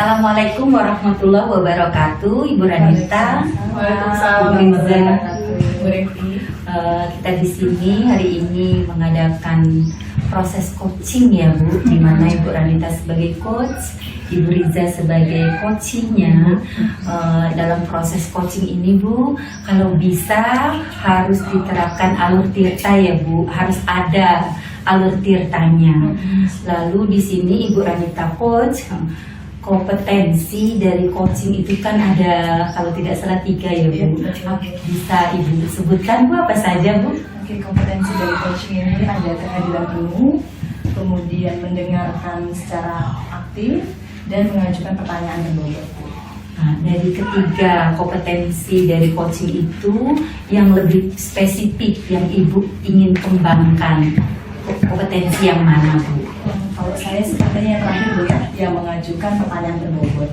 Assalamualaikum warahmatullahi wabarakatuh, Ibu Ranita. Waalaikumsalam Bu Reti. Kita di sini hari ini mengadakan proses coaching ya Bu, di mana Ibu Ranita sebagai coach, Ibu Riza sebagai coachingnya. Dalam proses coaching ini Bu, kalau bisa harus diterapkan alur tirta ya Bu, harus ada alur tirtanya. Lalu di sini Ibu Ranita coach, kompetensi dari coaching itu kan ada kalau tidak salah 3 ya Bu. Bisa Ibu sebutkan Bu apa saja Bu? Oke, kompetensi dari coaching ini ada kehadiran penuh, kemudian mendengarkan secara aktif, dan mengajukan pertanyaan berbobot. Nah, dari ketiga kompetensi dari coaching itu yang lebih spesifik yang Ibu ingin kembangkan, kompetensi yang mana Bu? Kalau saya sepertinya yang terakhir Bu ya, yang mengajukan pertanyaan berbobot.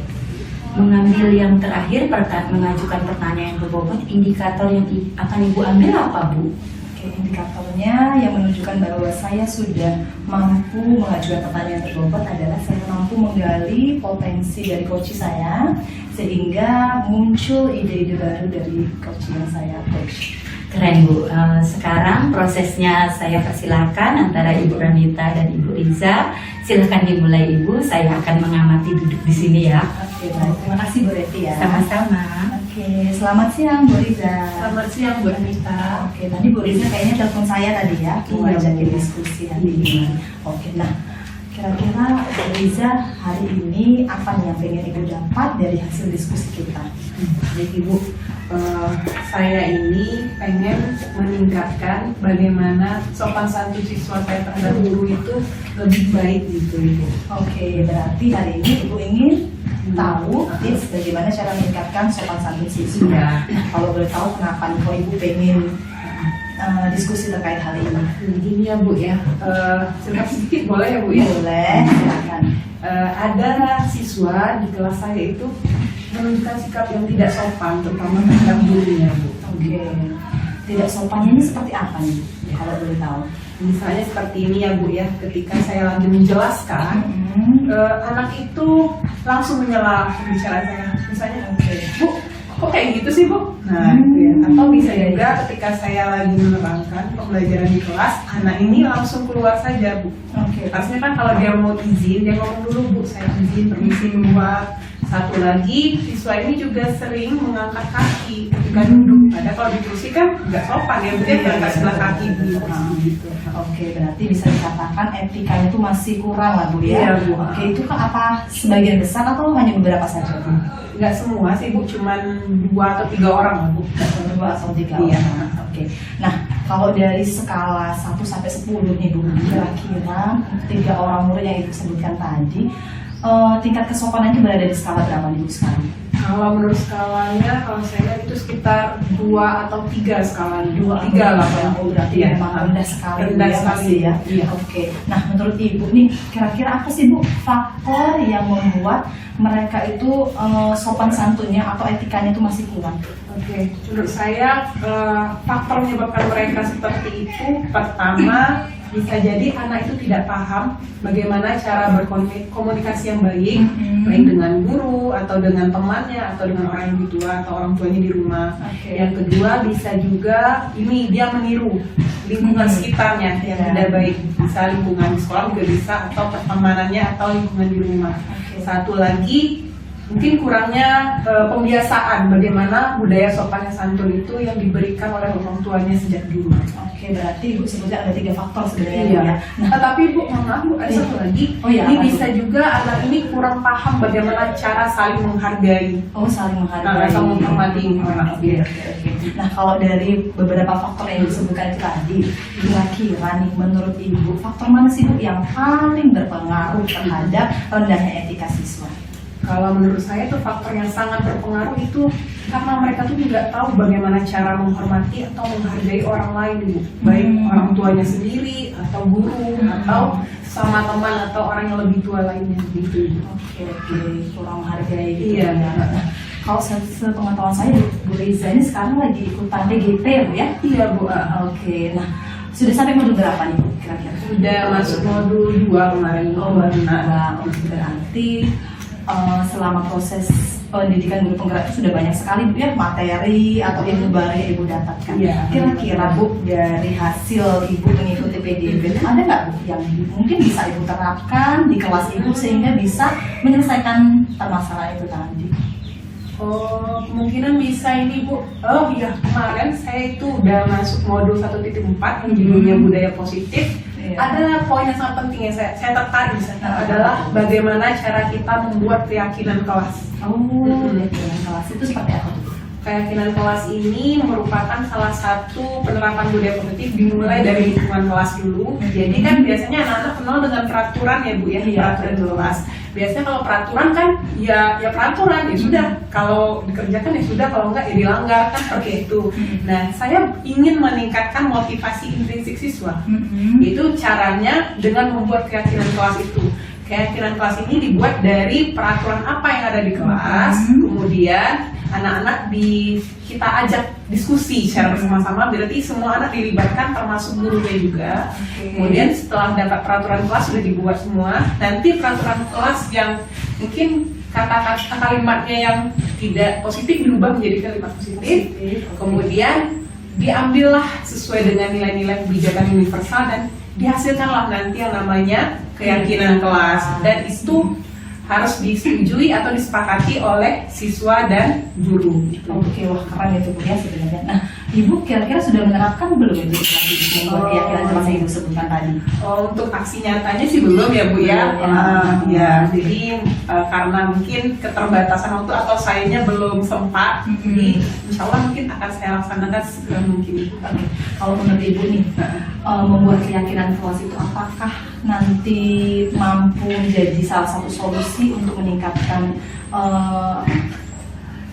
Mengambil yang terakhir, mengajukan pertanyaan berbobot, indikator yang akan Ibu ambil apa Bu? Oke, indikatornya yang menunjukkan bahwa saya sudah mampu mengajukan pertanyaan berbobot adalah saya mampu menggali potensi dari coach saya sehingga muncul ide-ide baru dari coach yang saya coach. Keren Bu. Sekarang prosesnya saya persilakan antara Ibu Ranita dan Ibu Riza. Silahkan dimulai Ibu. Saya akan mengamati duduk di sini ya. Oke, baik. Terima kasih Bu Reti ya. Sama-sama. Oke, selamat siang Bu Riza. Selamat siang Bu Anita. Oke, tadi Bu Riza kayaknya telepon saya tadi ya, mau Iya, ajakin Bu. diskusi hari ini. Oke, nah kira-kira Bu Riza hari ini apa nih yang pengen Ibu dapat dari hasil diskusi kita? Jadi Bu, saya ini pengen meningkatkan bagaimana sopan santun siswa saya terhadap guru itu lebih baik gitu Ibu. Oke, berarti hari ini Ibu ingin tahu tips bagaimana cara meningkatkan sopan santun siswa. Iya. Nah, kalau boleh tahu kenapa nih kok Ibu pengen diskusi terkait hal ini? Begini ya Bu ya, cerita sedikit boleh ya Bu ya? Boleh, silakan. Ada siswa di kelas saya itu menunjukkan sikap yang tidak sopan, terutama terhadap gurunya Bu. Oke, tidak sopannya ini seperti apa nih? Kalau boleh tahu. Misalnya seperti ini ya Bu ya, ketika saya lagi menjelaskan, anak itu langsung menyela pembicaraan saya. Misalnya, Bu, kok kayak gitu sih Bu? Nah, gitu ya. Atau bisa juga ketika saya lagi menerangkan pembelajaran di kelas, anak ini langsung keluar saja Bu. Oke. Harusnya kan kalau dia mau izin, dia ngomong dulu Bu, saya izin, permisi keluar. Satu lagi, siswa ini juga sering mengangkat kaki ketika duduk. Ada kalau di kursi kan nggak sopan ya, dia angkat sebelah kaki gitu. Oke, berarti bisa dikatakan etikanya itu masih kurang lah Bu ya. Iya, Bu. Oke, itu kan apa sebagian besar atau hanya beberapa saja Bu? Nggak semua sih Bu, cuman 2 atau 3 orang lah Bu. 2 atau 3 Iya. orang. Oke. Nah, kalau dari skala 1 sampai 10 nih Bu, kira-kira 3 orang murid yang Ibu sebutkan tadi, tingkat kesopanan itu berada di skala berapa nih Bu sekarang? Kalau menurut skalanya, kalau saya lihat itu sekitar 2 atau 3 skalanya. 3 lah. Oh, berarti Iya. memang rendah sekali Bu, Rendah ya, sekali masih ya. Iya. Oke. Nah, menurut Ibu nih, kira-kira apa sih Bu faktor yang membuat mereka itu sopan santunnya atau etikanya itu masih kurang? Oke, menurut saya faktor menyebabkan mereka seperti itu, pertama bisa jadi anak itu tidak paham bagaimana cara berkomunikasi yang baik, baik dengan guru atau dengan temannya atau dengan orang yang lebih tua atau orang tuanya di rumah. Oke. Yang kedua bisa juga ini dia meniru lingkungan sekitarnya yang tidak baik, bisa lingkungan di sekolah juga bisa atau pertemanannya atau lingkungan di rumah. Oke. Satu lagi mungkin kurangnya pembiasaan bagaimana budaya sopan dan santun itu yang diberikan oleh orang tuanya sejak dulu. Oke, berarti Ibu sebutnya ada 3 faktor sebenarnya Bu, Iya. ya. Nah, tapi Bu, mohon maaf Bu, ada satu lagi. Oh iya, Ini apa bisa juga anak ini kurang paham bagaimana cara saling menghargai. Oh, saling menghargai. Atau menghormati. Oke. Nah, kalau dari beberapa faktor yang disebutkan itu tadi, kira-kira nih menurut Ibu, faktor mana sih Bu yang paling berpengaruh terhadap rendahnya etika siswa? Kalau menurut saya tuh faktor yang sangat berpengaruh itu karena mereka tuh tidak tahu bagaimana cara menghormati atau menghargai orang lain Bu. Baik orang tuanya sendiri atau guru atau sama teman atau orang yang lebih tua lainnya gitu. Oke, kurang menghargai gitu. Iya. Nah, kalau sepengetahuan saya Bu Riza ini sekarang lagi ikutan DGP ya Bu ya? Iya Bu. Oke, nah sudah sampai modul berapa nih Bu kira-kira? Sudah masuk modul 2 kemarin. Oh, baru. Nah, berarti selama proses pendidikan guru penggerak itu sudah banyak sekali Bu ya materi atau ilmu baru yang Ibu dapatkan. Iya. Kira-kira Bu dari hasil Ibu mengikuti PDIP ada nggak Bu yang mungkin bisa Ibu terapkan di kelas Ibu sehingga bisa menyelesaikan permasalahan itu tadi? Oh, kemungkinan bisa ini Bu. Oh iya, kemarin saya itu udah masuk modul 1.4 yang judulnya budaya positif. Iya. Ada poin yang sangat penting yang saya tertarik di sana adalah bagaimana cara kita membuat keyakinan kelas. Oh, keyakinan kelas itu seperti apa Bu? Keyakinan kelas ini merupakan salah satu penerapan budaya positif dimulai dari lingkungan kelas dulu. Jadi kan biasanya anak-anak kenal dengan peraturan ya Bu ya, peraturan kelas. Biasanya kalau peraturan kan ya peraturan ya sudah, kalau dikerjakan ya sudah, kalau enggak ya dilanggar kan seperti itu. Nah, saya ingin meningkatkan motivasi intrinsik siswa. Itu caranya dengan membuat keyakinan kelas itu. Keyakinan kelas ini dibuat dari peraturan apa yang ada di kelas, kemudian anak-anak kita ajak diskusi secara bersama-sama, berarti semua anak dilibatkan termasuk gurunya juga. Kemudian setelah dapat peraturan kelas sudah dibuat semua, nanti peraturan kelas yang mungkin kata-kata kalimatnya yang tidak positif dirubah menjadi kalimat positif. Kemudian diambillah sesuai dengan nilai-nilai kebijakan universal dan dihasilkanlah nanti yang namanya keyakinan kelas, dan itu harus disetujui atau disepakati oleh siswa dan guru. Oke, wah keren itu Bu ya sebenarnya. Nah, Ibu kira-kira sudah menerapkan belum itu membuat keyakinan kelas yang Ibu sebutkan tadi? Oh, untuk aksi nyatanya sih belum ya Bu ya. Ya, jadi karena mungkin keterbatasan waktu atau sayanya belum sempat, jadi insya Allah mungkin akan saya laksanakan segera mungkin. Oke. Kalau menurut Ibu nih, membuat keyakinan kelas itu apakah nanti mampu menjadi salah satu solusi untuk meningkatkan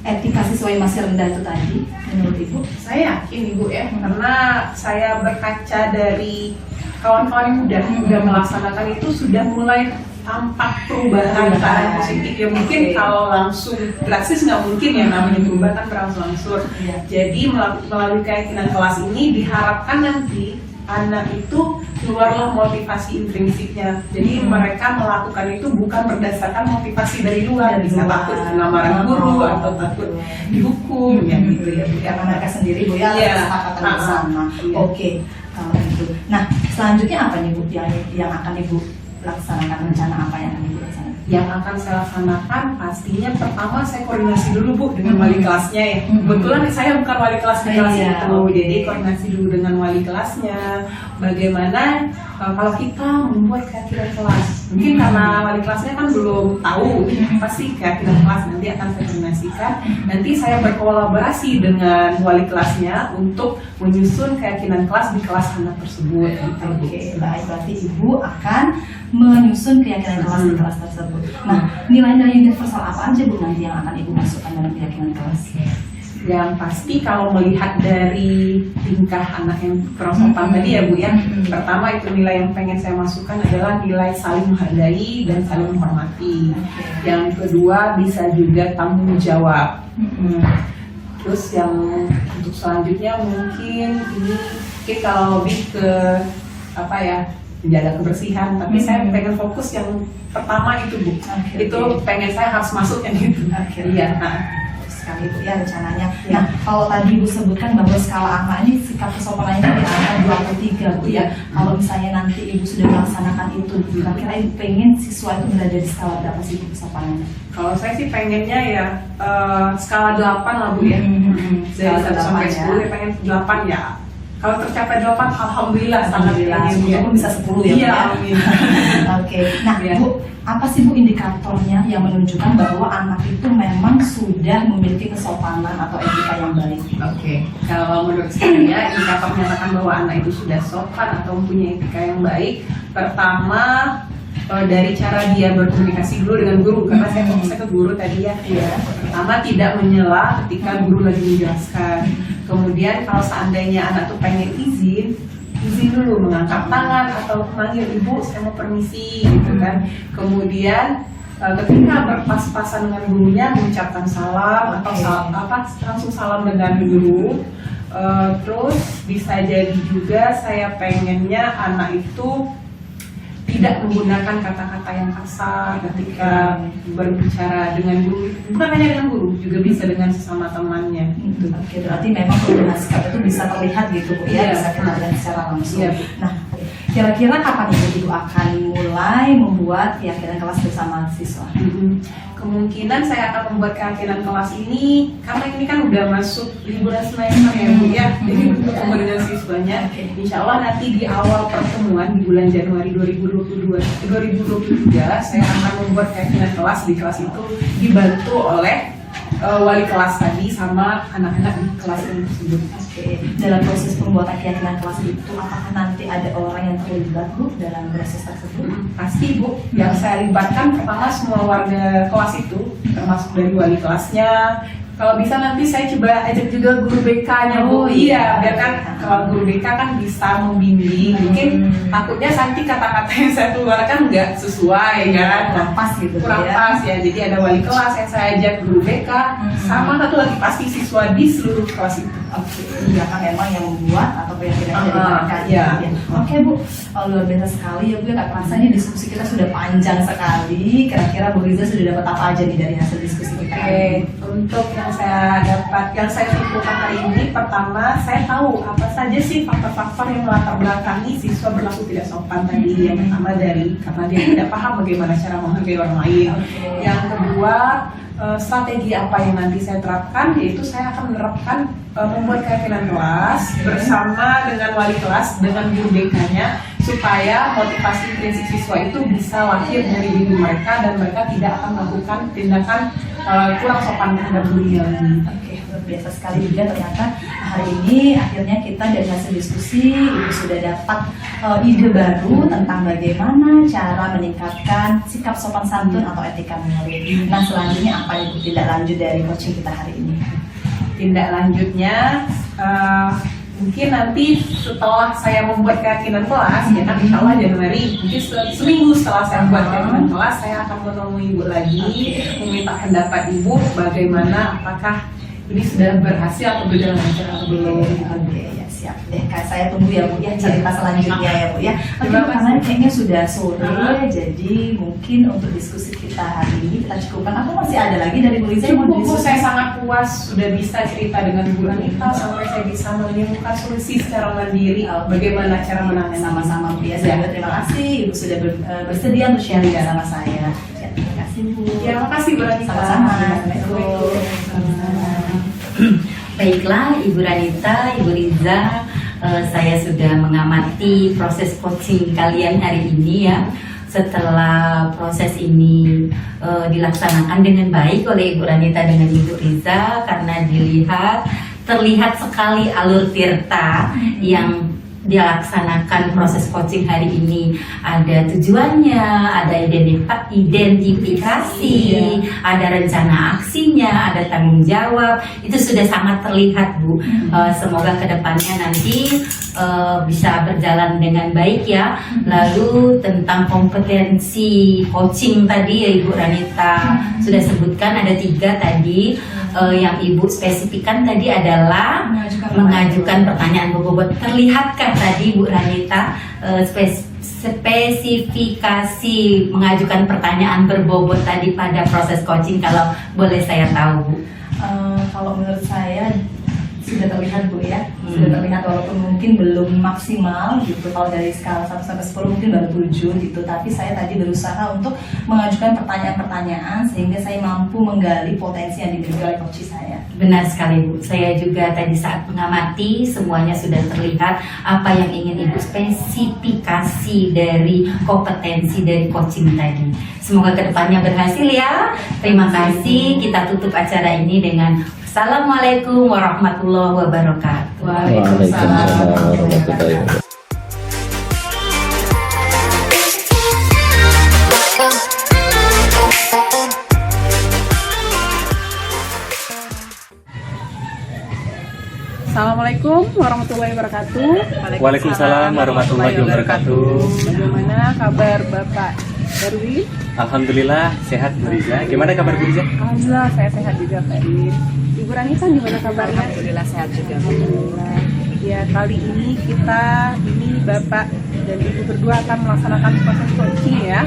etika siswa yang masih rendah itu tadi menurut Ibu? Saya yakin Ibu ya, karena saya berkaca dari kawan-kawan yang udah melaksanakan itu sudah mulai tampak perubahan ke arah positif. Ya mungkin kalau langsung drastis nggak mungkin ya, namanya perubahan kan berangsur-angsur. Jadi melalui keyakinan kelas ini diharapkan nanti anak itu keluarlah motivasi intrinsiknya. Jadi mereka melakukan itu bukan berdasarkan motivasi dari luar, bisa takut kena marah guru atau takut dihukum ya gitu ya. Karena mereka sendiri Bu ya, kesepakatan bersama. Oke, kalau itu. Nah, selanjutnya apa nih Bu yang akan Ibu laksanakan, rencana apa yang akan Ibu laksanakan? Yang akan saya laksanakan pastinya pertama saya koordinasi dulu Bu dengan wali kelasnya ya. Kebetulan saya bukan wali kelas di kelas itu, jadi koordinasi dulu dengan wali kelasnya. Bagaimana kalau kita membuat keyakinan kelas? Mungkin karena wali kelasnya kan belum tahu pasti keyakinan kelas, nanti akan saya koordinasikan. Nanti saya berkolaborasi dengan wali kelasnya untuk menyusun keyakinan kelas di kelas anak tersebut. Oke, baik, berarti Ibu akan menyusun keyakinan kelas di kelas tersebut. Nah, nilai-nilai universal apa aja Bu nanti yang akan Ibu masukkan dalam keyakinan kelas? Yang pasti kalau melihat dari tingkah anak yang kurang sopan tadi ya Bu ya, pertama itu nilai yang pengen saya masukkan adalah nilai saling menghargai dan saling menghormati. Yang kedua bisa juga tanggung jawab. Terus yang untuk selanjutnya mungkin kalau lebih ke apa ya, menjaga kebersihan, tapi saya pengen fokus yang pertama itu Bu. Itu pengen saya harus masuk yang itu. Iya. Sekali Bu ya rencananya. Nah, kalau tadi Ibu sebutkan bahwa skala AMA ini sikap kesopanannya di angka 23 Bu ya. Kalau misalnya nanti Ibu sudah melaksanakan itu, kira-kira Ibu pengen siswa itu berada di skala berapa sih Bu kesopanannya? Kalau saya sih pengennya ya skala 8 lah Bu ya. Dari 1 sampai 10 ya pengen 8 ya. Kalau tercapai 8, alhamdulillah sangat Semoga bisa 10 ya. Iya, amin. Oke. Nah, Bu, apa sih Bu indikatornya yang menunjukkan bahwa anak itu memang sudah memiliki kesopanan atau etika yang baik? Oke. Kalau menurut saya indikator menyatakan bahwa anak itu sudah sopan atau mempunyai etika yang baik, pertama dari cara dia berkomunikasi dulu dengan guru, karena saya fokusnya ke guru tadi ya. Pertama, tidak menyela ketika guru lagi menjelaskan. Kemudian kalau seandainya anak tuh pengen izin dulu, mengangkat tangan atau manggil ibu, saya mau permisi gitu kan. Kemudian ketika berpas-pasan dengan gurunya mengucapkan salam atau langsung salam dengan guru. Terus bisa jadi juga saya pengennya anak itu tidak menggunakan kata-kata yang kasar ketika berbicara dengan guru, bukan hanya dengan guru, juga bisa dengan sesama temannya. Oke, berarti memang perubahan sikap itu bisa terlihat gitu Bu ya, Iya. bisa kita lihat secara langsung. Iya. Nah, kira-kira kapan Ibu akan mulai membuat keyakinan kelas bersama siswa? Kemungkinan saya akan membuat keyakinan kelas ini karena ini kan udah masuk liburan semester ya Bu ya, jadi bertemu dengan siswanya. Insya Allah nanti di awal pertemuan di bulan Januari 2023 saya akan membuat keyakinan kelas. Di kelas itu dibantu oleh wali kelas tadi sama anak-anak di kelas ini tersebut. Oke, dalam proses pembuatan keyakinan kelas itu apakah nanti ada orang yang terlibat Bu dalam proses tersebut? Pasti Bu, yang saya libatkan pertama semua warga kelas itu, termasuk dari wali kelasnya. Kalau bisa nanti saya coba ajak juga guru BK-nya Bu. Oh, iya. Biar kan kalau guru BK kan bisa membimbing. Mungkin takutnya nanti kata-kata yang saya keluarkan nggak sesuai kan. Kurang pas gitu Kurang ya. pas ya. Jadi ada wali kelas yang saya ajak, guru BK, sama satu lagi pasti siswa di seluruh kelas itu. Oke, iya kan memang yang membuat atau keyakinan dari mereka. Iya. Oke Bu, luar biasa sekali ya Bu. Nggak kerasa ini diskusi kita sudah panjang sekali. Kira-kira Bu Riza sudah dapat apa aja nih dari hasil diskusi kita? Oke, untuk yang saya dapat, yang saya simpulkan hari ini, pertama saya tahu apa saja sih faktor-faktor yang melatar belakangi siswa berlaku tidak sopan tadi. Yang pertama dari karena dia tidak paham bagaimana cara menghargai orang lain. Yang kedua, strategi apa yang nanti saya terapkan, yaitu saya akan menerapkan membuat keyakinan kelas bersama dengan wali kelas, dengan guru BK-nya, supaya motivasi prinsip siswa itu bisa lahir dari diri mereka dan mereka tidak akan melakukan tindakan kurang sopan terhadap dunia lagi. Oke, luar biasa sekali juga ternyata hari ini akhirnya kita dari hasil diskusi Ibu sudah dapat ide baru tentang bagaimana cara meningkatkan sikap sopan santun atau etika murid. Nah selanjutnya apa Ibu tindak lanjut dari coaching kita hari ini? Tindak lanjutnya mungkin nanti setelah saya membuat keyakinan kelas, ya kan insya Allah Januari, mungkin seminggu setelah saya membuat keyakinan kelas, saya akan menemui Ibu lagi, meminta pendapat Ibu bagaimana, apakah ini sudah berhasil atau berjalan lancar atau belum. Oke, ya siap deh. Kak, saya tunggu ya Bu ya cerita selanjutnya ya Bu ya. Oke, Terima kasih. karena kayaknya sudah sore, jadi mungkin untuk diskusi kita hari ini kita cukupkan. Aku masih ada lagi dari Bu Riza yang mau Cukup, Bu, diskusi. saya sangat puas sudah bisa cerita dengan Bu Anita sampai saya bisa menemukan solusi secara mandiri bagaimana cara menangani. Sama-sama Bu ya. Saya terima kasih Ibu sudah bersedia untuk sharing bersama saya. Ya, terima kasih Bu. Ya, makasih Bu Anita. Sama-sama. Assalamualaikum. Baiklah Ibu Ranita, Ibu Riza, saya sudah mengamati proses coaching kalian hari ini ya. Setelah proses ini dilaksanakan dengan baik oleh Ibu Ranita dengan Ibu Riza, karena terlihat sekali alur tirta yang dilaksanakan proses coaching hari ini. Ada tujuannya, ada identifikasi, ada rencana aksinya, ada tanggung jawab. Itu sudah sangat terlihat Bu. Semoga kedepannya nanti bisa berjalan dengan baik ya. Lalu tentang kompetensi coaching tadi ya Ibu Ranita sudah sebutkan ada 3 tadi. Yang Ibu spesifikkan tadi adalah mengajukan pertanyaan berbobot. Terlihatkah tadi Bu Ranita spesifikasi mengajukan pertanyaan berbobot tadi pada proses coaching, kalau boleh saya tahu Bu? Kalau menurut saya sudah terlihat Bu ya, sudah terlihat walaupun mungkin belum maksimal gitu. Kalau dari skala 1 sampai 10 mungkin baru 7 gitu, tapi saya tadi berusaha untuk mengajukan pertanyaan-pertanyaan sehingga saya mampu menggali potensi yang dimiliki oleh coach saya. Benar sekali Bu, saya juga tadi saat mengamati semuanya sudah terlihat apa yang ingin Ibu spesifikasi dari kompetensi dari coaching tadi. Semoga kedepannya berhasil ya. Terima kasih, kita tutup acara ini dengan Assalamualaikum warahmatullahi wabarakatuh. Waalaikumsalam warahmatullahi wabarakatuh. Assalamualaikum warahmatullahi wabarakatuh. Waalaikumsalam warahmatullahi wabarakatuh. Bagaimana kabar Bapak Darwin? Alhamdulillah sehat Bu Riza. Gimana kabar Bu Riza? Alhamdulillah saya sehat juga Pak Ibu Ranita gimana kabarnya? Alhamdulillah sehat juga. Alhamdulillah. Ya, kali ini Bapak dan Ibu berdua akan melaksanakan proses coaching ya.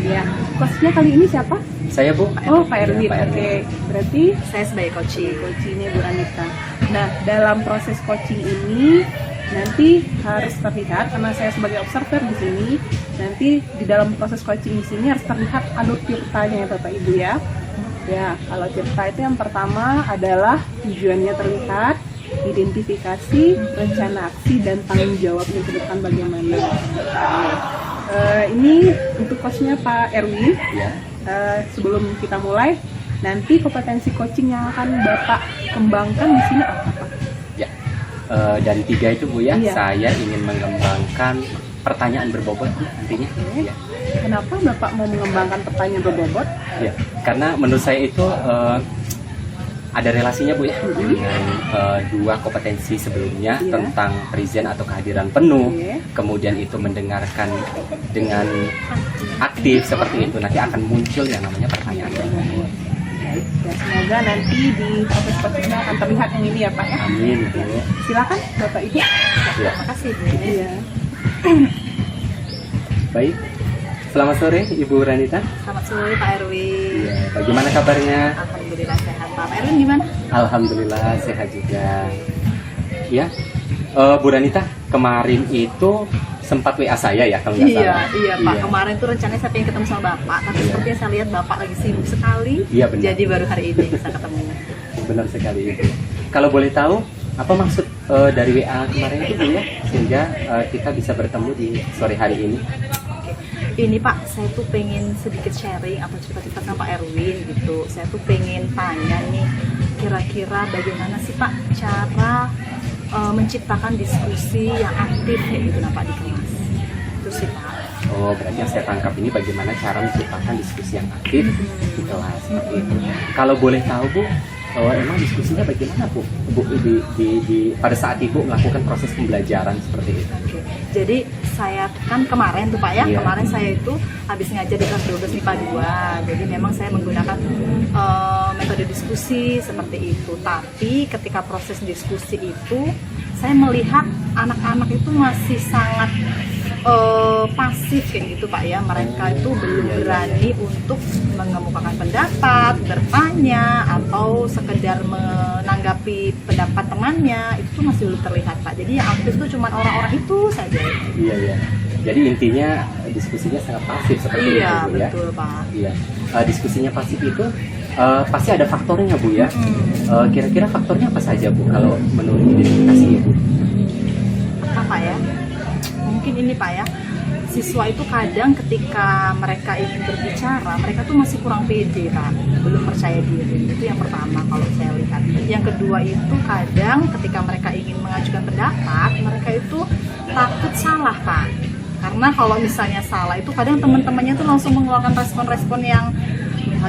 Ya, coachnya kali ini siapa? Saya Bu. Oh, Pak Erwin. Pak Erwin. Oke, berarti Saya sebagai coaching. coachingnya Bu Anita. Nah, dalam proses coaching ini nanti harus terlihat, karena saya sebagai observer di sini, nanti di dalam proses coaching di sini harus terlihat alur ceritanya ya Bapak Ibu ya. Ya, kalau cerita itu yang pertama adalah tujuannya terlihat, identifikasi, rencana aksi, dan tanggung jawabnya ke depan bagaimana. Ini untuk coachnya Pak Erwin. Ya. Sebelum kita mulai, nanti kompetensi coaching yang akan Bapak kembangkan di sini apa Pak? Ya. Dari 3 itu Bu ya, Iya. saya ingin mengembangkan pertanyaan berbobot Bu, nantinya. Oke. Ya. Kenapa Bapak mau mengembangkan pertanyaan berbobot? Ya, karena menurut saya itu ada relasinya Bu ya dengan 2 kompetensi sebelumnya Iya. tentang present atau kehadiran penuh, Iya. kemudian itu mendengarkan dengan aktif seperti itu, nanti akan muncul yang namanya pertanyaan berbobot. Baik, dan semoga nanti di proses coachingnya akan terlihat yang ini ya Pak ya. Amin Bu. Silakan Bapak Ibu. Ya. Makasih Bu. Iya. Baik, selamat sore Ibu Ranita. Selamat sore Pak Erwin. Ya, bagaimana kabarnya? Alhamdulillah sehat Pak. Pak Erwin gimana? Alhamdulillah sehat juga. Ya, Bu Ranita, kemarin itu sempat WA saya ya kalau nggak salah. Iya Pak. Kemarin tuh rencananya saya pengen ketemu sama Bapak, tapi Iya. sepertinya saya lihat Bapak lagi sibuk sekali. Iya, benar. Jadi baru hari ini bisa ketemu. Benar sekali itu. Kalau boleh tahu, apa maksud dari WA kemarin itu Bu ya? Sehingga kita bisa bertemu di sore hari ini. Ini Pak, saya tuh pengen sedikit sharing atau cerita-cerita sama Pak Erwin gitu. Saya tuh pengen tanya nih, kira-kira bagaimana sih Pak cara menciptakan diskusi yang aktif kayak gitu nah Pak di kelas. Itu sih Pak. Oh, berarti yang saya tangkap ini bagaimana cara menciptakan diskusi yang aktif di kelas seperti itu. Kalau boleh tahu Bu, emang diskusinya bagaimana Bu? Bu pada saat Ibu melakukan proses pembelajaran seperti itu. Oke. Jadi saya kan kemarin tuh Pak ya, Iya. kemarin saya itu habis ngajar di kelas 12 MIPA 2. Jadi memang saya menggunakan metode diskusi seperti itu. Tapi ketika proses diskusi itu saya melihat anak-anak itu masih sangat pasif kayak gitu Pak ya. Mereka itu belum berani untuk mengemukakan pendapat, bertanya, atau sekedar menanggapi pendapat temannya. Itu tuh masih belum terlihat Pak. Jadi yang aktif tuh cuma orang-orang itu saja. Iya, iya. Jadi intinya diskusinya sangat pasif seperti itu Iya Bu ya. betul Pak. Iya. Diskusinya pasif itu pasti ada faktornya Bu ya. Kira-kira faktornya apa saja Bu kalau menurut identifikasi Ibu? Apa Pak ya? Mungkin ini Pak ya, siswa itu kadang ketika mereka ingin berbicara, mereka tuh masih kurang pede Pak, belum percaya diri. Itu yang pertama kalau saya lihat. Yang kedua itu kadang ketika mereka ingin mengajukan pendapat, mereka itu takut salah Pak. Karena kalau misalnya salah itu kadang teman-temannya tuh langsung mengeluarkan respon-respon yang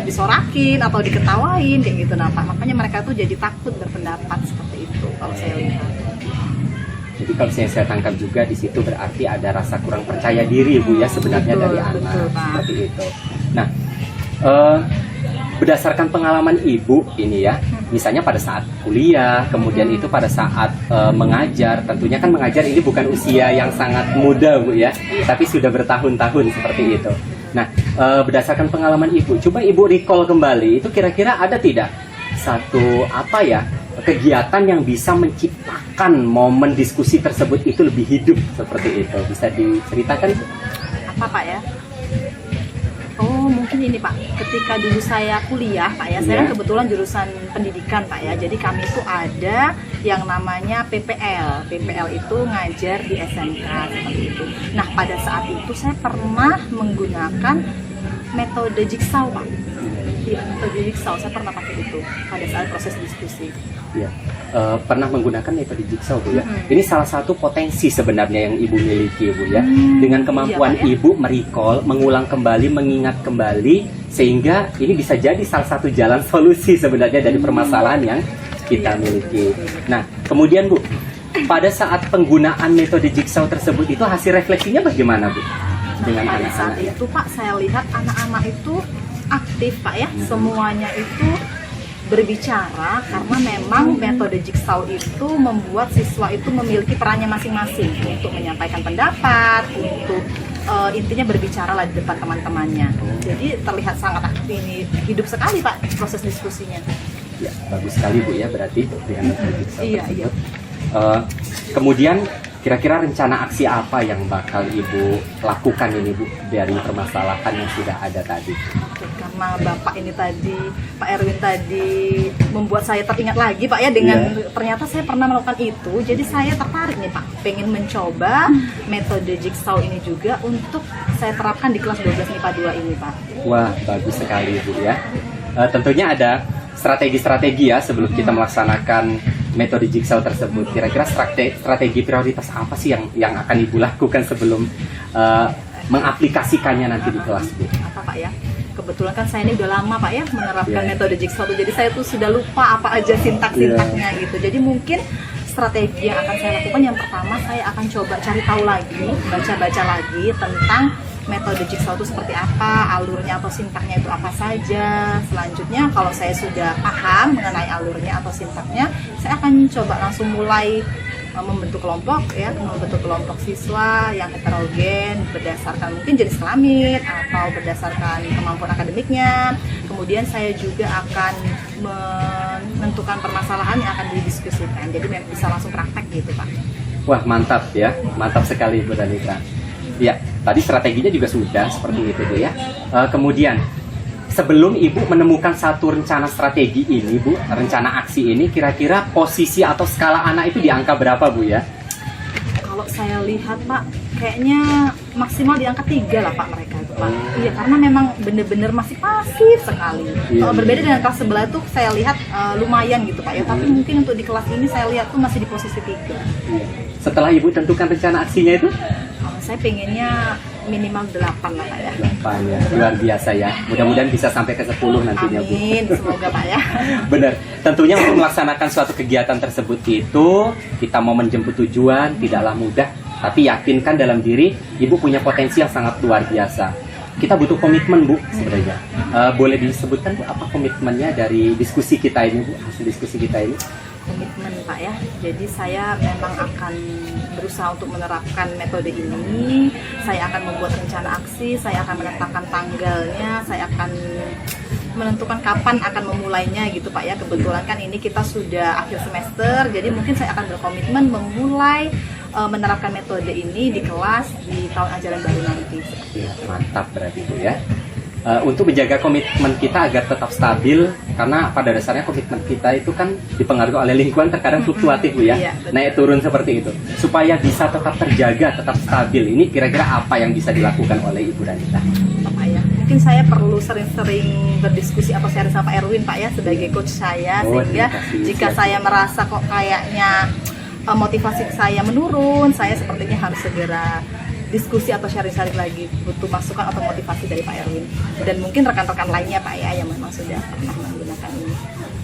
disorakin atau diketawain kayak gitu nah Pak. Makanya mereka tuh jadi takut berpendapat seperti itu kalau saya lihat. Jadi kalau saya tangkap juga di situ berarti ada rasa kurang percaya diri Bu ya sebenarnya Betul, dari anak betul, Pak. seperti itu. Nah, berdasarkan pengalaman Ibu ini ya, misalnya pada saat kuliah, kemudian itu pada saat mengajar, tentunya kan mengajar ini bukan usia yang sangat muda Bu ya, tapi sudah bertahun-tahun seperti itu. Nah, berdasarkan pengalaman Ibu, coba Ibu recall kembali, itu kira-kira ada tidak satu apa ya kegiatan yang bisa menciptakan momen diskusi tersebut itu lebih hidup seperti itu? Bisa diceritakan? Apa Pak ya? Oh mungkin ini Pak, ketika dulu saya kuliah Pak ya, saya kan kebetulan jurusan pendidikan Pak ya. Jadi kami itu ada yang namanya PPL. PPL itu ngajar di SMK seperti itu. Nah pada saat itu saya pernah menggunakan metode jigsaw Pak. Metode jigsaw saya pernah pakai itu pada saat proses diskusi. Ya, pernah menggunakan metode jigsaw Bu ya. Ini salah satu potensi sebenarnya yang Ibu miliki Bu ya. Dengan kemampuan iya, Pak, ya. Ibu merecall, mengulang kembali, mengingat kembali, sehingga ini bisa jadi salah satu jalan solusi sebenarnya dari permasalahan yang kita Iya, miliki. betul, betul. Nah, kemudian Bu, pada saat penggunaan metode jigsaw tersebut itu hasil refleksinya bagaimana Bu? Dengan Pada saat anak-anak. itu Pak saya lihat anak-anak itu aktif Pak ya, semuanya itu berbicara karena memang metode jigsaw itu membuat siswa itu memiliki perannya masing-masing untuk menyampaikan pendapat, untuk intinya berbicara lah di depan teman-temannya. Jadi terlihat sangat hidup sekali Pak proses diskusinya. Ya, bagus sekali Bu ya berarti dengan metode jigsaw Iya, tersebut. iya. Kemudian kira-kira rencana aksi apa yang bakal Ibu lakukan ini Bu dari permasalahan yang sudah ada tadi? Oke, karena Bapak ini tadi, Pak Erwin tadi membuat saya teringat lagi Pak ya dengan ternyata saya pernah melakukan itu. Jadi saya tertarik nih Pak, pengen mencoba metode jigsaw ini juga untuk saya terapkan di kelas 12 MIPA 2 ini Pak. Wah, bagus sekali Bu ya. Tentunya ada strategi-strategi ya sebelum kita melaksanakan metode jigsaw tersebut. Kira-kira strategi prioritas apa sih yang akan Ibu lakukan sebelum mengaplikasikannya nanti di kelas Bu? Apa Pak ya? Kebetulan kan saya ini udah lama Pak ya menerapkan metode jigsaw itu. Jadi saya tuh sudah lupa apa aja sintak-sintaknya gitu. Jadi mungkin strategi yang akan saya lakukan yang pertama saya akan coba cari tahu lagi, baca-baca lagi tentang metode jigsaw itu seperti apa, alurnya atau sintaknya itu apa saja. Selanjutnya kalau saya sudah paham mengenai alurnya atau sintaknya, saya akan coba langsung mulai membentuk kelompok ya, membentuk kelompok siswa yang heterogen berdasarkan mungkin jenis kelamin atau berdasarkan kemampuan akademiknya. Kemudian saya juga akan menentukan permasalahan yang akan didiskusikan. Jadi bisa langsung praktek gitu Pak. Wah, mantap ya, mantap sekali Bu Danita. Ya, tadi strateginya juga sudah seperti itu Bu ya. Kemudian sebelum Ibu menemukan satu rencana strategi ini Bu, rencana aksi ini, kira-kira posisi atau skala anak itu di angka berapa Bu ya? Kalau saya lihat Pak, kayaknya maksimal di angka 3 lah Pak mereka itu Pak. Iya, karena memang bener-bener masih pasif sekali. Kalau berbeda dengan kelas sebelah tuh saya lihat lumayan gitu Pak ya. Tapi mungkin untuk di kelas ini saya lihat tuh masih di posisi 3. Iya. Setelah Ibu tentukan rencana aksinya itu? Saya pengennya minimal 8 lah Pak ya. 8 ya, luar biasa ya. Mudah-mudahan bisa sampai ke 10 nantinya Bu. Amin, semoga Pak ya. Benar. Tentunya untuk melaksanakan suatu kegiatan tersebut itu kita mau menjemput tujuan tidaklah mudah, tapi yakinkan dalam diri Ibu punya potensi yang sangat luar biasa. Kita butuh komitmen Bu sebenarnya. Boleh disebutkan Bu apa komitmennya dari diskusi kita ini Bu, hasil diskusi kita ini? Komitmen Pak ya. Jadi saya memang akan berusaha untuk menerapkan metode ini. Saya akan membuat rencana aksi, saya akan menetapkan tanggalnya, saya akan menentukan kapan akan memulainya gitu Pak ya. Kebetulan kan ini kita sudah akhir semester, jadi mungkin saya akan berkomitmen memulai menerapkan metode ini di kelas di tahun ajaran baru nanti. Ya, mantap berarti Bu ya. Untuk menjaga komitmen kita agar tetap stabil, karena pada dasarnya komitmen kita itu kan dipengaruhi oleh lingkungan, terkadang fluktuatif Bu ya, naik turun seperti itu. Supaya bisa tetap terjaga, tetap stabil, ini kira-kira apa yang bisa dilakukan oleh Ibu Danita? Pak ya, mungkin saya perlu sering-sering berdiskusi atau share sama Pak Erwin Pak ya sebagai coach saya, sehingga jika saya merasa kok kayaknya motivasi saya menurun, saya sepertinya harus segera diskusi atau sharing-sharing lagi, butuh masukan atau motivasi dari Pak Erwin dan mungkin rekan-rekan lainnya Pak ya yang memang sudah pernah menggunakan ini.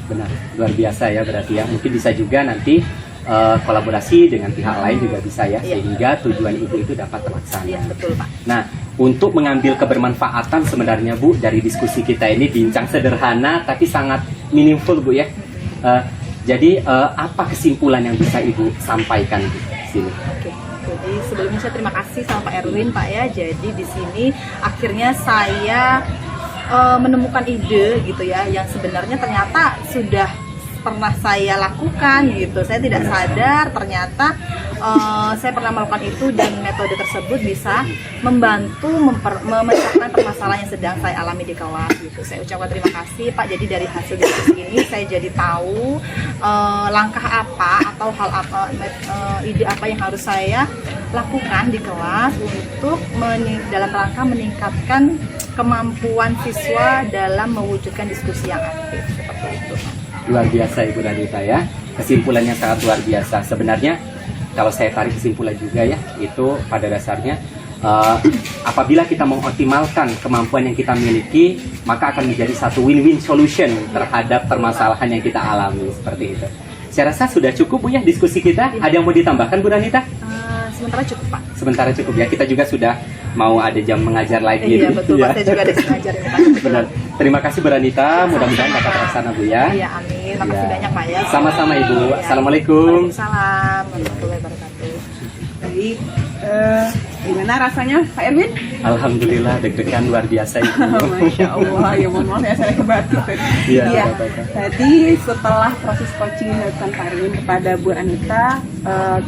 Benar, luar biasa ya berarti ya. Mungkin bisa juga nanti kolaborasi dengan pihak lain juga bisa ya, sehingga tujuan Ibu itu dapat terlaksana. Iya, betul Pak. Nah, untuk mengambil kebermanfaatan sebenarnya Bu dari diskusi kita ini, bincang sederhana tapi sangat meaningful Bu ya. Jadi apa kesimpulan yang bisa Ibu sampaikan di sini? Oke. Jadi sebelumnya saya terima kasih sama Pak Erwin Pak ya. Jadi di sini akhirnya saya menemukan ide gitu ya yang sebenarnya ternyata sudah pernah saya lakukan gitu. Saya tidak sadar ternyata saya pernah melakukan itu dan metode tersebut bisa membantu memecahkan permasalahan yang sedang saya alami di kelas gitu. Saya ucapkan terima kasih Pak. Jadi dari hasil diskusi ini saya jadi tahu langkah apa atau hal apa, ide apa yang harus saya lakukan di kelas untuk dalam rangka meningkatkan kemampuan siswa dalam mewujudkan diskusi yang aktif seperti itu. Luar biasa Ibu Danita ya, kesimpulannya sangat luar biasa. Sebenarnya kalau saya tarik kesimpulan juga ya, itu pada dasarnya apabila kita mengoptimalkan kemampuan yang kita miliki, maka akan menjadi satu win-win solution terhadap permasalahan yang kita alami seperti itu. Saya rasa sudah cukup Bu ya diskusi kita. Ada yang mau ditambahkan Bu Danita? Sementara cukup Pak. Sementara cukup ya, kita juga sudah mau ada jam mengajar lagi. Iya betul Pak, saya juga ada mengajar ini Pak. Benar. Terima kasih Bu Ranita, mudah-mudahan dapat terlaksana Bu ya. Iya, amin. Makasih Ya. banyak Pak ya. Sama-sama Ibu. Iya. Assalamualaikum. Waalaikumsalam warahmatullahi wabarakatuh. Jadi gimana rasanya Pak Erwin? Alhamdulillah deg-degan luar biasa Ibu. Masya Allah, ya mohon maaf ya saya kebatuk. Iya, Iya. nggak apa-apa. Tadi setelah proses coaching yang dilakukan Pak Erwin kepada Bu Anita,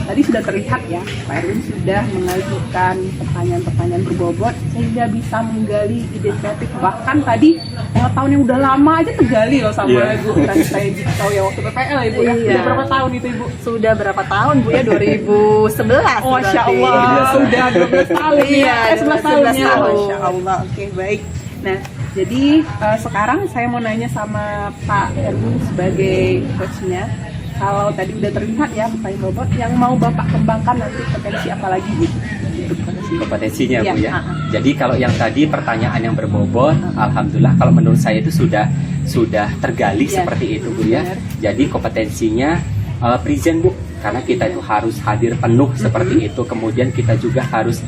tadi sudah terlihat ya Pak Erwin sudah mengajukan pertanyaan-pertanyaan berbobot sehingga bisa menggali ide kreatif. Bahkan tadi pengetahuan yang udah lama aja tergali loh sama Iya. Ibu. Tadi saya tahu ya waktu PPL ya Ibu ya. Iya. Udah berapa tahun itu Ibu? Sudah berapa tahun Bu ya? 2011. Oh, Masya berarti. Allah, biasa. sudah 12 tahun Iya, ya, 11 tahun 11 ya. tahun. Masya Allah, oke baik. Nah, jadi sekarang saya mau nanya sama Pak Erwin sebagai coachnya. Kalau tadi udah terlihat ya pertanyaan bobot, yang mau Bapak kembangkan nanti potensi apa lagi gitu? Kompetensinya Bu Iya, ya. Jadi kalau yang tadi pertanyaan yang berbobot, alhamdulillah kalau menurut saya itu sudah tergali Iya. seperti itu Bu ya. Benar. Jadi kompetensinya present Bu, karena kita itu harus hadir penuh seperti itu. Kemudian kita juga harus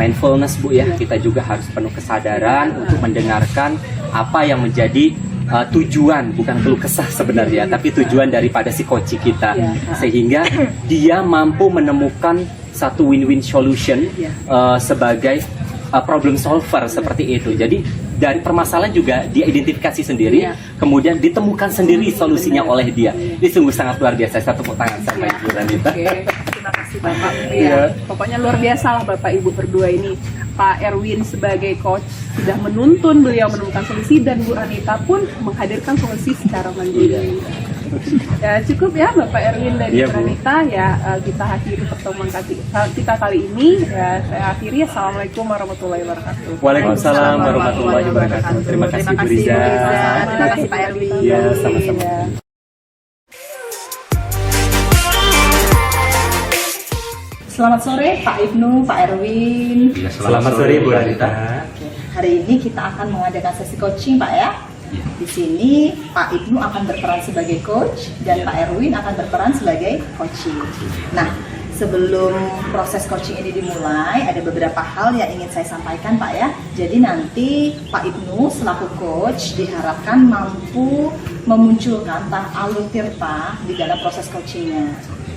mindfulness Bu ya. Iya. Kita juga harus penuh kesadaran untuk mendengarkan apa yang menjadi tujuan, bukan keluh kesah sebenarnya, tapi tujuan daripada si coach kita, Iya. sehingga dia mampu menemukan satu win-win solution Iya. sebagai problem solver seperti itu. Jadi dari permasalahan juga dia identifikasi sendiri, Iya. kemudian ditemukan sendiri solusinya oleh dia. Ini sungguh sangat luar biasa. Satu tepuk tangan sama Ibu Ranita. Oke, terima kasih Bapak. Iya. Ya, pokoknya luar biasa lah Bapak Ibu berdua ini. Pak Erwin sebagai coach sudah menuntun beliau menemukan solusi, dan Bu Anita pun menghadirkan solusi secara mandiri. Ya, cukup ya Bapak Erwin dan Iya, Bu Bu. Anita ya, kita akhiri pertemuan kita kali ini. Ya, saya akhiri. Assalamualaikum warahmatullahi wabarakatuh. Waalaikumsalam warahmatullahi wabarakatuh. Terima kasih Bu Riza. Terima kasih Pak Erwin. Iya, sama-sama. Ya. Selamat sore Pak Ibnu, Pak Erwin. Ya, Selamat sore Bu Ranita. Oke, hari ini kita akan mengadakan sesi coaching Pak ya. Iya. Di sini Pak Ibnu akan berperan sebagai coach dan Iya. Pak Erwin akan berperan sebagai coaching. Nah, sebelum proses coaching ini dimulai, ada beberapa hal yang ingin saya sampaikan Pak ya. Jadi nanti Pak Ibnu selaku coach diharapkan mampu memunculkan alur tirta di dalam proses coachingnya.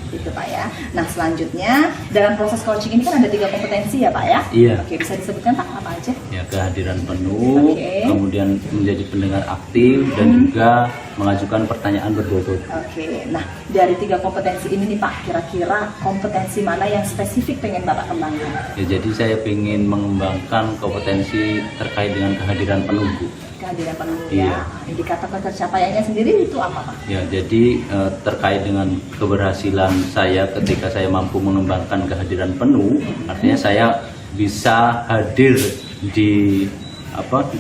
Gitu Pak ya. Nah selanjutnya dalam proses coaching ini kan ada 3 kompetensi ya Pak ya. Iya. Oke, bisa disebutkan Pak apa aja? Ya, kehadiran penuh, Oke. kemudian menjadi pendengar aktif, dan juga mengajukan pertanyaan berbobot. Oke, nah dari 3 kompetensi ini nih Pak, kira-kira kompetensi mana yang spesifik pengen Bapak kembangkan? Ya, jadi saya ingin mengembangkan kompetensi terkait dengan kehadiran penuh, Bu. Kehadiran penuh Iya. ya. Indikator pencapaiannya sendiri itu apa Pak? Ya, jadi terkait dengan keberhasilan saya ketika saya mampu mengembangkan kehadiran penuh, artinya saya bisa hadir di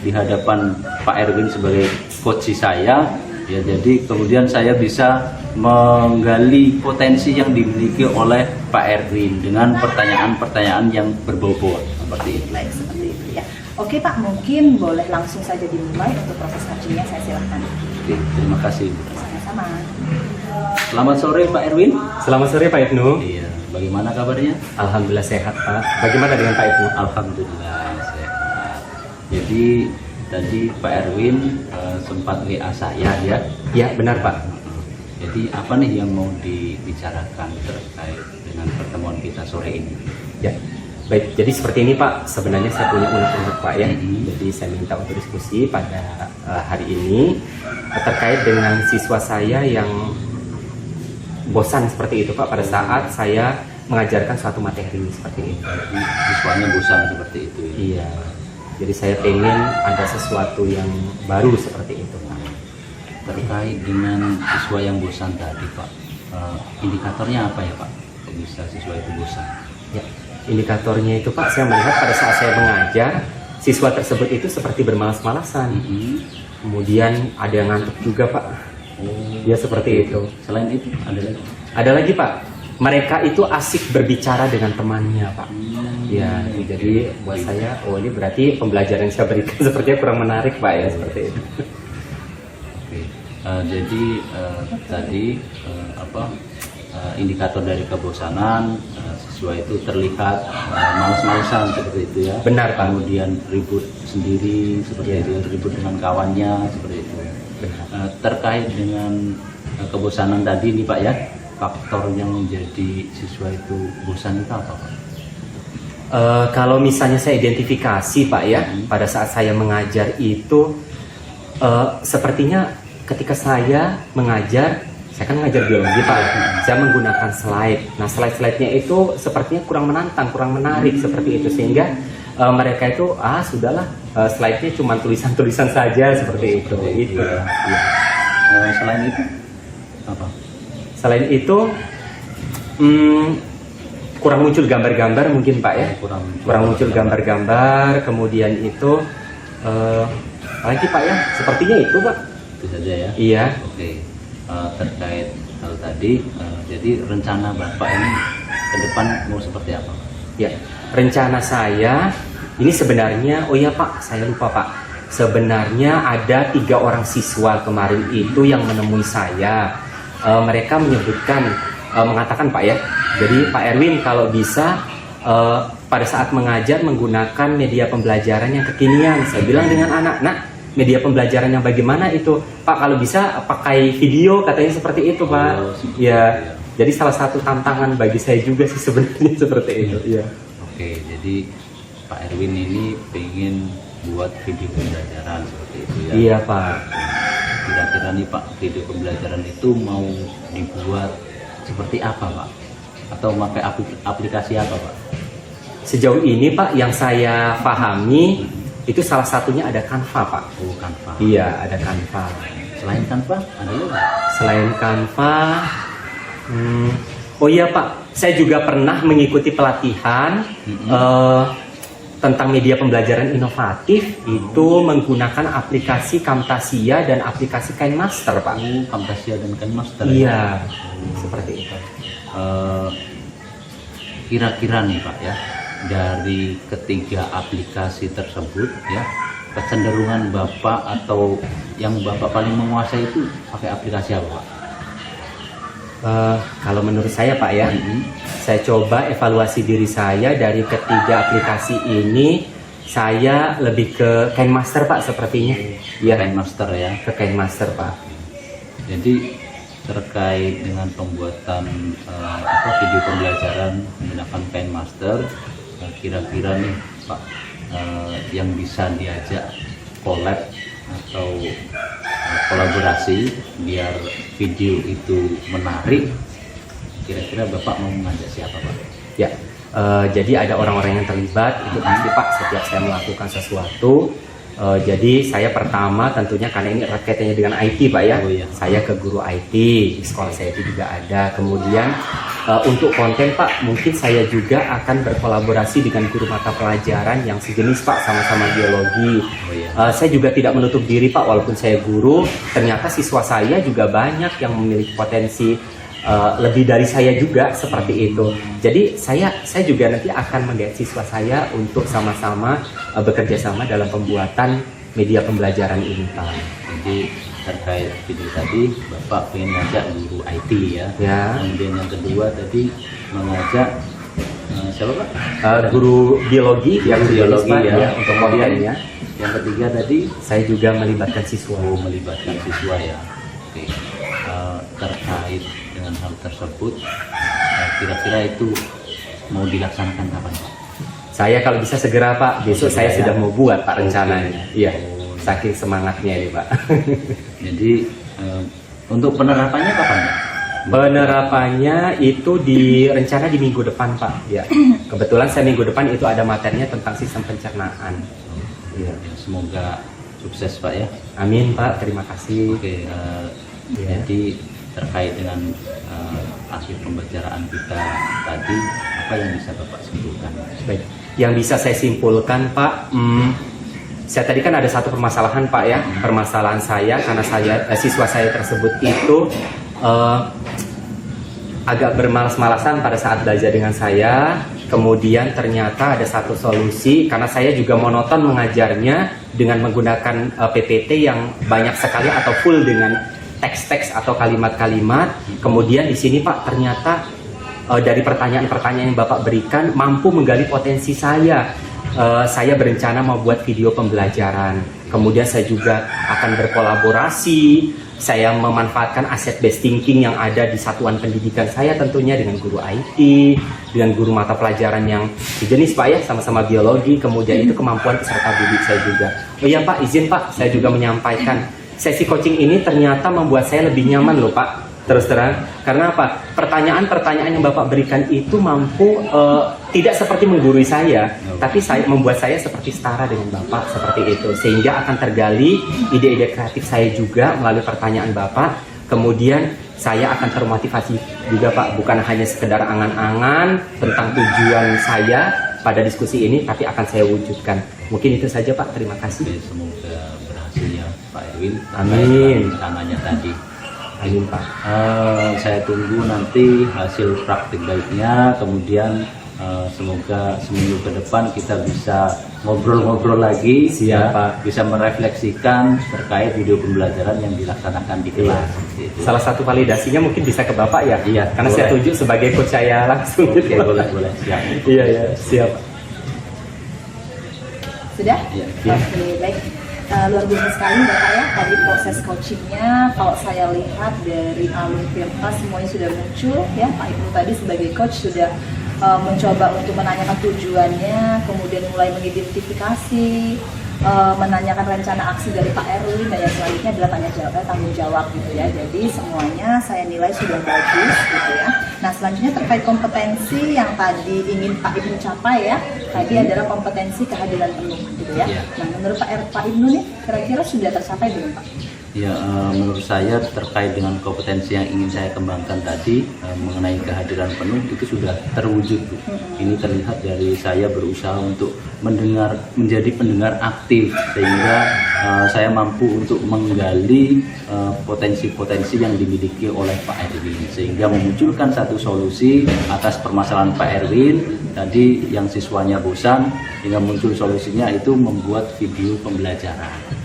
hadapan Pak Erwin sebagai coach saya. Ya, jadi kemudian saya bisa menggali potensi yang dimiliki oleh Pak Erwin dengan pertanyaan-pertanyaan yang berbobot seperti itu. Baik, seperti itu ya. Oke Pak, mungkin boleh langsung saja dimulai untuk proses coachingnya, saya silakan. Oke, terima kasih. Sama-sama. Selamat sore Pak Erwin. Selamat sore Pak Ibnu. Iya, bagaimana kabarnya? Alhamdulillah sehat Pak. Bagaimana dengan Pak Ibnu? Alhamdulillah sehat. Jadi tadi Pak Erwin sempat WA saya ya. Ya benar Pak. Jadi apa nih yang mau dibicarakan terkait dengan pertemuan kita sore ini? Ya, baik. Jadi seperti ini Pak, sebenarnya saya punya unek-unek Pak ya. Mhm. Jadi saya minta untuk diskusi pada hari ini terkait dengan siswa saya yang bosan seperti itu Pak pada saat saya mengajarkan suatu materi seperti itu. Jadi siswanya bosan seperti itu. Ya? Iya. Jadi saya pengen ada sesuatu yang baru seperti itu Pak. Terkait dengan siswa yang bosan tadi Pak, indikatornya apa ya Pak? Kok bisa siswa itu bosan? Ya, indikatornya itu Pak, saya melihat pada saat saya mengajar, siswa tersebut itu seperti bermalas-malasan. Mhm. Kemudian ada yang ngantuk juga Pak. Dia seperti itu. Selain itu ada lagi? Ada lagi Pak, mereka itu asik berbicara dengan temannya Pak. Ya, jadi buat saya, oh ini berarti pembelajaran yang saya berikan sepertinya kurang menarik Pak ya, seperti itu. Oke. Jadi tadi indikator dari kebosanan, siswa itu terlihat malas-malasan seperti itu ya. Benar, Pak. Kemudian ribut sendiri seperti itu, ribut dengan kawannya seperti itu. Terkait dengan kebosanan tadi nih Pak ya, faktor yang menjadi siswa itu bosan itu apa Pak? Kalau misalnya saya identifikasi Pak ya, pada saat saya mengajar itu sepertinya ketika saya mengajar, saya kan mengajar biologi Pak, saya menggunakan slide. Nah slide-slide-nya itu sepertinya kurang menantang, kurang menarik seperti itu, sehingga mereka itu sudahlah, slide-nya cuma tulisan-tulisan saja seperti itu. Itu. Ya. Selain itu apa? Selain itu kurang muncul gambar-gambar mungkin Pak ya, kurang muncul gambar-gambar. Kemudian itu lagi Pak ya, sepertinya itu Pak. Itu saja ya. Iya. Oke. Terkait hal tadi, jadi rencana Bapak ini ke depan mau seperti apa? Ya, rencana saya ini sebenarnya, oh ya Pak, saya lupa Pak. Sebenarnya ada 3 orang siswa kemarin itu yang menemui saya. Mereka menyebutkan, mengatakan Pak ya, jadi Pak Erwin kalau bisa pada saat mengajar menggunakan media pembelajaran yang kekinian. Saya bilang dengan anak-anak, media pembelajaran yang bagaimana itu Pak, kalau bisa pakai video, katanya seperti itu Pak. Ya, jadi salah satu tantangan bagi saya juga sih sebenarnya seperti itu. Ya. Oke, jadi Pak Erwin ini pengen buat video pembelajaran seperti itu ya. Iya Pak. Kira-kira nih Pak, video pembelajaran itu mau dibuat seperti apa Pak? Atau pakai aplikasi apa Pak? Sejauh ini Pak, yang saya pahami itu salah satunya ada Canva Pak. Oh, Canva. Iya, ada Canva. Selain Canva, ada lagi? Selain Canva, oh iya Pak, saya juga pernah mengikuti pelatihan tentang media pembelajaran inovatif, itu menggunakan aplikasi Camtasia dan aplikasi KineMaster Pak. Oh, Camtasia dan KineMaster. Iya, seperti itu. Kira-kira nih Pak ya, dari ketiga aplikasi tersebut ya, kecenderungan Bapak atau yang Bapak paling menguasai itu pakai aplikasi apa Pak? Kalau menurut saya Pak ya, saya coba evaluasi diri saya dari ketiga aplikasi ini, saya lebih ke KineMaster Pak sepertinya. Ya, KineMaster ya. ke KineMaster Pak. Jadi terkait dengan pembuatan video pembelajaran menggunakan KineMaster, kira-kira nih Pak, yang bisa diajak collab atau kolaborasi biar video itu menarik, kira-kira Bapak mau mengajak siapa Pak? Ya, jadi ada orang-orang yang terlibat, itu pasti Pak setiap saya melakukan sesuatu. Jadi saya pertama tentunya karena ini erat kaitannya dengan IT Pak ya, saya ke guru IT, di sekolah saya itu juga ada. Kemudian untuk konten Pak, mungkin saya juga akan berkolaborasi dengan guru mata pelajaran yang sejenis Pak, sama-sama biologi. Saya juga tidak menutup diri Pak, walaupun saya guru, ternyata siswa saya juga banyak yang memiliki potensi lebih dari saya juga seperti itu. Jadi saya juga nanti akan menggait siswa saya untuk sama-sama bekerja sama dalam pembuatan media pembelajaran ini Pak. Jadi terkait video tadi Bapak ingin ngajak guru IT ya. Kemudian yang kedua tadi mengajak siapa Pak? Guru biologi yang biologi ya, untuk kontennya. Yang ketiga tadi saya juga melibatkan siswa. Melibatkan siswa ya. Oke. Terkait dengan hal tersebut, kira-kira itu mau dilaksanakan kapan Pak? Saya kalau bisa segera Pak, besok saya sudah mau buat Pak rencananya. Iya, saking semangatnya ini Pak. Jadi untuk penerapannya kapan Pak? Penerapannya itu direncana di minggu depan Pak. Ya, kebetulan saya minggu depan itu ada materinya tentang sistem pencernaan. Ya, semoga sukses Pak ya. Amin Pak, terima kasih. Oke, jadi terkait dengan akhir pembicaraan kita tadi, apa yang bisa Bapak simpulkan? Baik, yang bisa saya simpulkan Pak, saya tadi kan ada satu permasalahan Pak ya, permasalahan saya karena siswa saya tersebut itu agak bermalas-malasan pada saat belajar dengan saya. Kemudian ternyata ada satu solusi, karena saya juga monoton mengajarnya dengan menggunakan PPT yang banyak sekali atau full dengan teks-teks atau kalimat-kalimat. Kemudian di sini Pak ternyata dari pertanyaan-pertanyaan yang Bapak berikan mampu menggali potensi saya. Saya berencana mau buat video pembelajaran. Kemudian saya juga akan berkolaborasi. Saya memanfaatkan aset based thinking yang ada di satuan pendidikan saya tentunya dengan guru IT, dengan guru mata pelajaran yang sejenis Pak ya, sama-sama biologi. Kemudian itu kemampuan peserta didik saya juga. Oh iya Pak, izin Pak, saya juga menyampaikan sesi coaching ini ternyata membuat saya lebih nyaman loh Pak. Terus terang, karena apa? Pertanyaan-pertanyaan yang Bapak berikan itu mampu tidak seperti menggurui saya, tapi membuat saya seperti setara dengan Bapak, seperti itu. Sehingga akan tergali ide-ide kreatif saya juga melalui pertanyaan Bapak. Kemudian saya akan termotivasi juga Pak, bukan hanya sekedar angan-angan tentang tujuan saya pada diskusi ini, tapi akan saya wujudkan. Mungkin itu saja Pak, terima kasih. Semoga berhasil ya Pak Erwin. Amin. Tangannya tadi. Amin Pak. Saya tunggu nanti hasil praktik baiknya, kemudian semoga seminggu ke depan kita bisa ngobrol-ngobrol lagi. Siap, Pak. Bisa merefleksikan terkait video pembelajaran yang dilaksanakan di kelas. Gitu. Salah satu validasinya mungkin bisa ke Bapak ya? Iya, Karena boleh. saya tunjuk sebagai coach saya langsung. Oke, boleh, siap. Iya, ya, siap. Sudah? Iya. Oke, baik. Luar biasa sekali Bapak ya, tadi proses coachingnya kalau saya lihat dari alur Tirta semuanya sudah muncul ya. Pak Ibnu tadi sebagai coach sudah mencoba untuk menanyakan tujuannya, kemudian mulai mengidentifikasi, menanyakan rencana aksi dari Pak Erwin, dan yang selanjutnya adalah tanggung jawab gitu ya. Jadi semuanya saya nilai sudah bagus gitu ya. Nah selanjutnya terkait kompetensi yang tadi ingin Pak Ibnu capai ya, tadi adalah kompetensi kehadiran penuh gitu ya. Nah menurut Pak Ibnu nih kira-kira sudah tercapai belum Pak? Ya, menurut saya terkait dengan kompetensi yang ingin saya kembangkan tadi mengenai kehadiran penuh itu sudah terwujud. Ini terlihat dari saya berusaha untuk menjadi pendengar aktif sehingga saya mampu untuk menggali potensi-potensi yang dimiliki oleh Pak Erwin sehingga memunculkan satu solusi atas permasalahan Pak Erwin tadi yang siswanya bosan hingga muncul solusinya itu membuat video pembelajaran.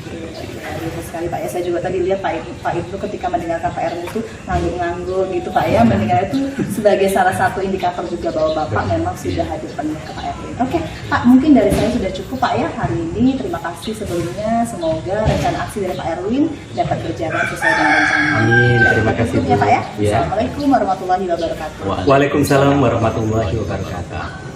Sekali Pak ya, saya juga tadi lihat Pak Ibnu ketika mendengarkan Pak Erwin itu ngangguk-ngangguk gitu Pak ya, mendengar itu sebagai salah satu indikator juga bahwa Bapak memang sudah hadir penuh ke Pak Erwin. Oke Pak, mungkin dari saya sudah cukup Pak ya hari ini. Terima kasih sebelumnya, semoga rencana aksi dari Pak Erwin dapat berjalan sesuai dengan rencana. Amin, terima kasih ya Pak ya. Ya. Assalamualaikum warahmatullahi wabarakatuh. Waalaikumsalam warahmatullahi wabarakatuh.